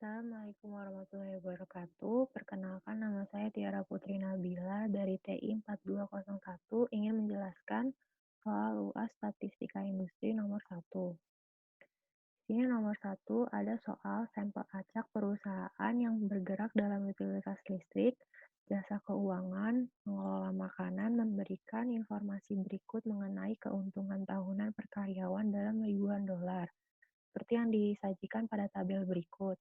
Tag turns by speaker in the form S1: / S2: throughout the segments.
S1: Assalamualaikum warahmatullahi wabarakatuh. Perkenalkan, nama saya Tiara Putri Nabila dari TI 4201 ingin menjelaskan soal UAS Statistika Industri nomor 1. Di sini nomor 1 ada soal sampel acak perusahaan yang bergerak dalam utilitas listrik, jasa keuangan, mengelola makanan, memberikan informasi berikut mengenai keuntungan tahunan per karyawan dalam ribuan dolar, seperti yang disajikan pada tabel berikut.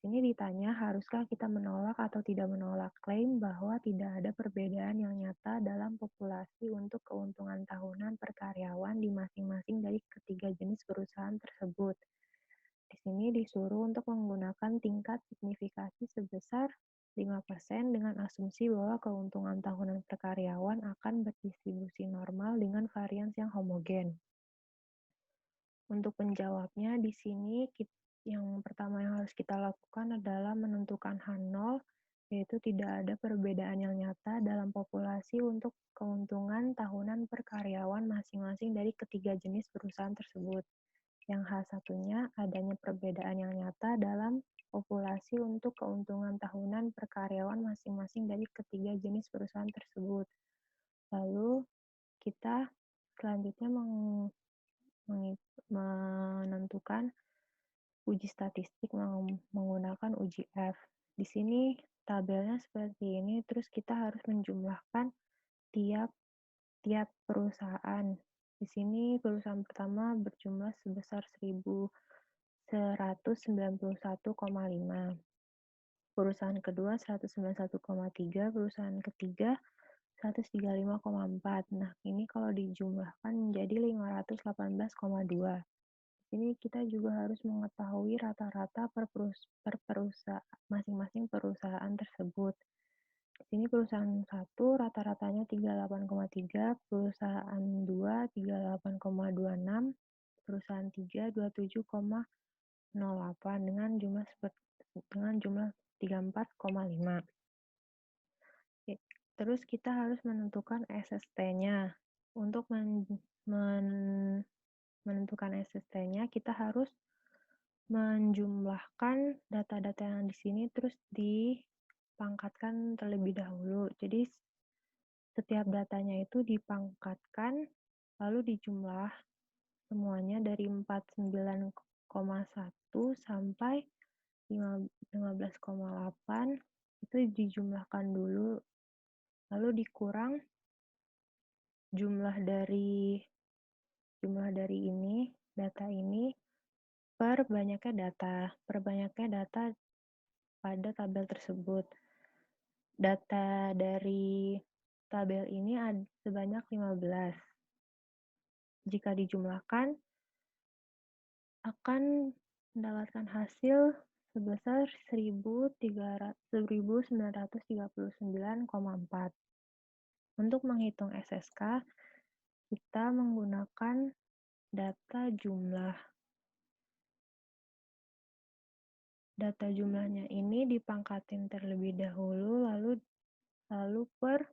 S1: Di sini ditanya, haruskah kita menolak atau tidak menolak klaim bahwa tidak ada perbedaan yang nyata dalam populasi untuk keuntungan tahunan per karyawan di masing-masing dari ketiga jenis perusahaan tersebut. Di sini disuruh untuk menggunakan tingkat signifikasi sebesar 5% dengan asumsi bahwa keuntungan tahunan per karyawan akan berdistribusi normal dengan varians yang homogen. Untuk menjawabnya, di sini yang pertama yang harus kita lakukan adalah menentukan H0, yaitu tidak ada perbedaan yang nyata dalam populasi untuk keuntungan tahunan per karyawan masing-masing dari ketiga jenis perusahaan tersebut. Yang H1-nya adanya perbedaan yang nyata dalam populasi untuk keuntungan tahunan per karyawan masing-masing dari ketiga jenis perusahaan tersebut. Lalu kita selanjutnya menentukan uji statistik menggunakan uji F. Di sini tabelnya seperti ini, terus kita harus menjumlahkan tiap perusahaan. Di sini perusahaan pertama berjumlah sebesar 1.191,5. Perusahaan kedua 191,3, perusahaan ketiga 135,4. Nah, ini kalau dijumlahkan menjadi 518,2. Ini kita juga harus mengetahui rata-rata per masing-masing perusahaan tersebut. Di sini perusahaan 1 rata-ratanya 38,3, perusahaan 2 38,26, perusahaan 3 27,08 dengan jumlah 34,5. Terus kita harus menentukan SST-nya. Untuk menentukan SST-nya, kita harus menjumlahkan data-data yang di sini terus dipangkatkan terlebih dahulu. Jadi setiap datanya itu dipangkatkan lalu dijumlah semuanya dari 49,1 sampai 15,8 itu dijumlahkan dulu, lalu dikurang jumlah dari ini, data ini, per banyaknya data pada tabel tersebut. Data dari tabel ini sebanyak 15. Jika dijumlahkan, akan mendapatkan hasil sebesar 1.939,4. Untuk menghitung SSK, kita menggunakan data jumlah. Data jumlahnya ini dipangkatin terlebih dahulu, lalu per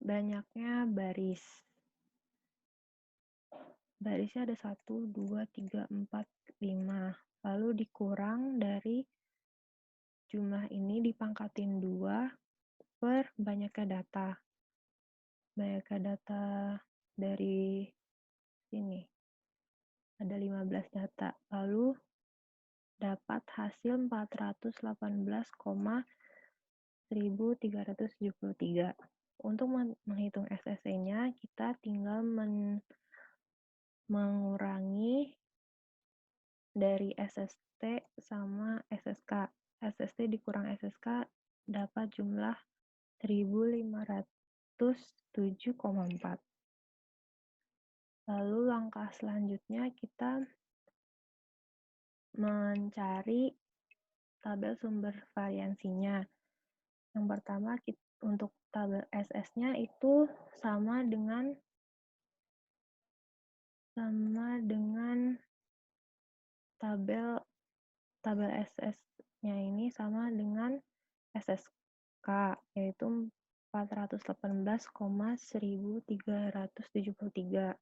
S1: banyaknya baris. Barisnya ada 1, 2, 3, 4, 5. Lalu dikurang dari jumlah ini dipangkatin 2 per banyaknya data. Banyaknya data dari sini. Ada 15 data. Lalu dapat hasil 418,1373. Untuk menghitung SSC-nya, kita tinggal mengurangi dari SST sama SSK. SST dikurang SSK dapat jumlah 1.507,4. Lalu langkah selanjutnya kita mencari tabel sumber variansinya. Yang pertama untuk tabel SS-nya itu sama dengan tabel SS-nya ini sama dengan SSK, yaitu 418,1373.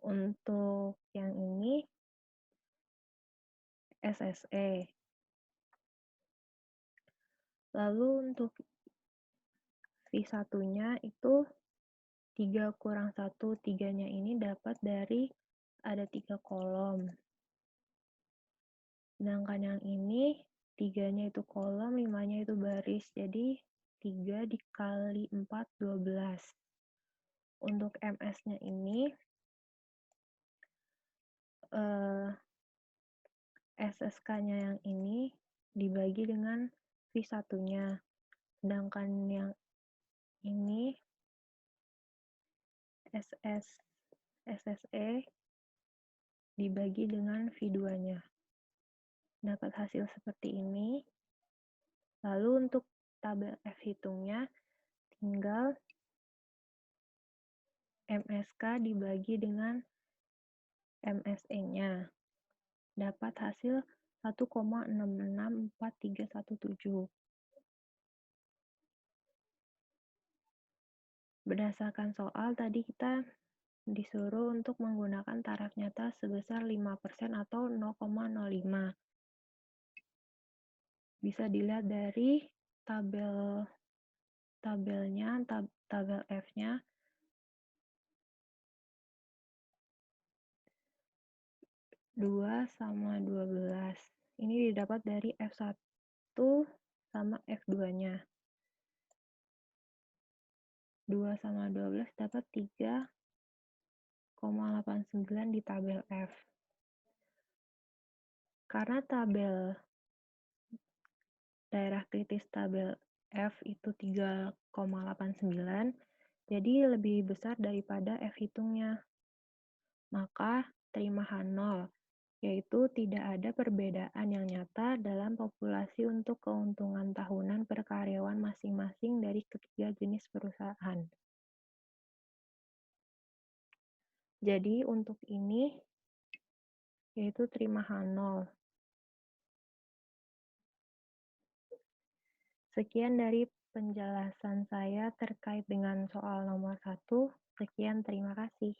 S1: Untuk yang ini SSE. Lalu untuk V1-nya itu 3 kurang 1, 3-nya ini dapat dari ada 3 kolom. Sedangkan yang ini 3-nya itu kolom, 5-nya itu baris. Jadi 3 dikali 4, 12. Untuk MS-nya ini SSK-nya yang ini dibagi dengan V1-nya. Sedangkan yang ini SSE dibagi dengan V2-nya. Dapat hasil seperti ini. Lalu untuk tabel F hitungnya, tinggal MSK dibagi dengan MSE-nya. Dapat hasil 1,664317. Berdasarkan soal, tadi kita disuruh untuk menggunakan taraf nyata sebesar 5% atau 0,05. Bisa dilihat dari tabelnya, tabel F-nya. 2 sama 12. Ini didapat dari F1 sama F2-nya. 2 sama 12 dapat 3,89 di tabel F. Karena tabel daerah kritis tabel F itu 3,89, jadi lebih besar daripada F hitungnya. Maka terima H0, yaitu tidak ada perbedaan yang nyata dalam populasi untuk keuntungan tahunan per karyawan masing-masing dari ketiga jenis perusahaan. Jadi untuk ini, yaitu terima H0. Sekian dari penjelasan saya terkait dengan soal nomor 1. Sekian, terima kasih.